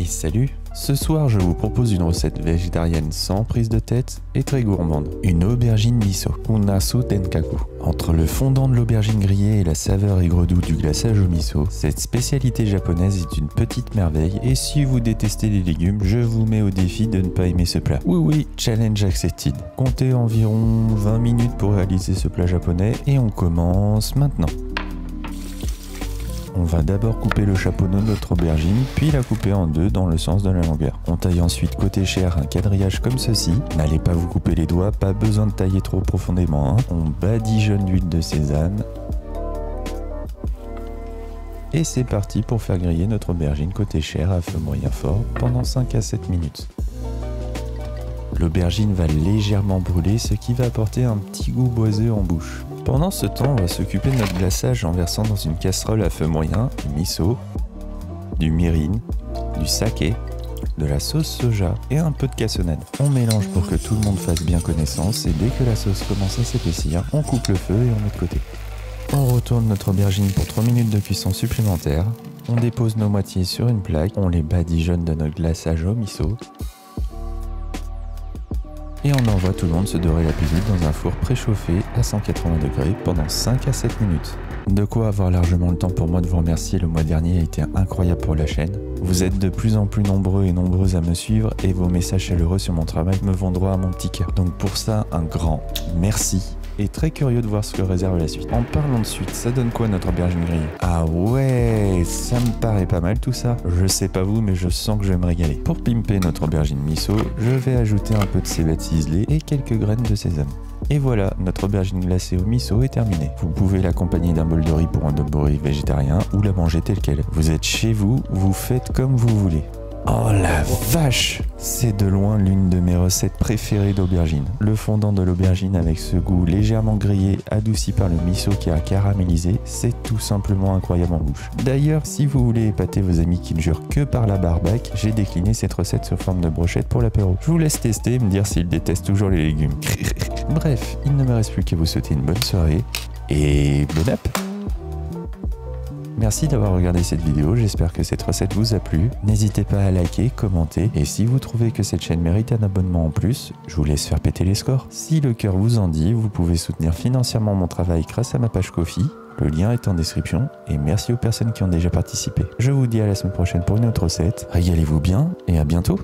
salut! Ce soir, je vous propose une recette végétarienne sans prise de tête et très gourmande. Une aubergine miso, unasu tenkaku. Entre le fondant de l'aubergine grillée et la saveur aigre-doux du glaçage au miso, cette spécialité japonaise est une petite merveille et si vous détestez les légumes, je vous mets au défi de ne pas aimer ce plat. Oui, challenge accepted. Comptez environ 20 minutes pour réaliser ce plat japonais et on commence maintenant. On va d'abord couper le chaponneau de notre aubergine, puis la couper en deux dans le sens de la longueur. On taille ensuite côté chair un quadrillage comme ceci. N'allez pas vous couper les doigts, pas besoin de tailler trop profondément. On badigeonne l'huile de sésame. Et c'est parti pour faire griller notre aubergine côté chair à feu moyen fort pendant 5 à 7 minutes. L'aubergine va légèrement brûler, ce qui va apporter un petit goût boiseux en bouche. Pendant ce temps, on va s'occuper de notre glaçage en versant dans une casserole à feu moyen du miso, du mirin, du saké, de la sauce soja et un peu de cassonade. On mélange pour que tout le monde fasse bien connaissance et dès que la sauce commence à s'épaissir, on coupe le feu et on met de côté. On retourne notre aubergine pour 3 minutes de cuisson supplémentaire. On dépose nos moitiés sur une plaque, on les badigeonne de notre glaçage au miso. Et on envoie tout le monde se dorer la pilule dans un four préchauffé à 180 degrés pendant 5 à 7 minutes. De quoi avoir largement le temps pour moi de vous remercier, le mois dernier a été incroyable pour la chaîne. Vous êtes de plus en plus nombreux et nombreuses à me suivre et vos messages chaleureux sur mon travail me vont droit à mon petit cœur. Donc pour ça, un grand merci. Et très curieux de voir ce que réserve la suite. En parlant de suite, ça donne quoi notre aubergine grillée? Ah ouais, ça me paraît pas mal tout ça. Je sais pas vous, mais je sens que je vais me régaler. Pour pimper notre aubergine miso, je vais ajouter un peu de cébettes ciselées et quelques graines de sésame. Et voilà, notre aubergine glacée au miso est terminée. Vous pouvez l'accompagner d'un bol de riz pour un donbori végétarien ou la manger telle quelle. Vous êtes chez vous, vous faites comme vous voulez. Oh la vache! C'est de loin l'une de mes recettes préférées d'aubergine. Le fondant de l'aubergine avec ce goût légèrement grillé, adouci par le miso qui a caramélisé, c'est tout simplement incroyable en bouche. D'ailleurs, si vous voulez épater vos amis qui ne jurent que par la barbaque, j'ai décliné cette recette sous forme de brochette pour l'apéro. Je vous laisse tester et me dire s'ils détestent toujours les légumes. Bref, il ne me reste plus qu'à vous souhaiter une bonne soirée et bon app! Merci d'avoir regardé cette vidéo, j'espère que cette recette vous a plu. N'hésitez pas à liker, commenter et si vous trouvez que cette chaîne mérite un abonnement en plus, je vous laisse faire péter les scores. Si le cœur vous en dit, vous pouvez soutenir financièrement mon travail grâce à ma page Ko-fi. Le lien est en description et merci aux personnes qui ont déjà participé. Je vous dis à la semaine prochaine pour une autre recette. Régalez-vous bien et à bientôt.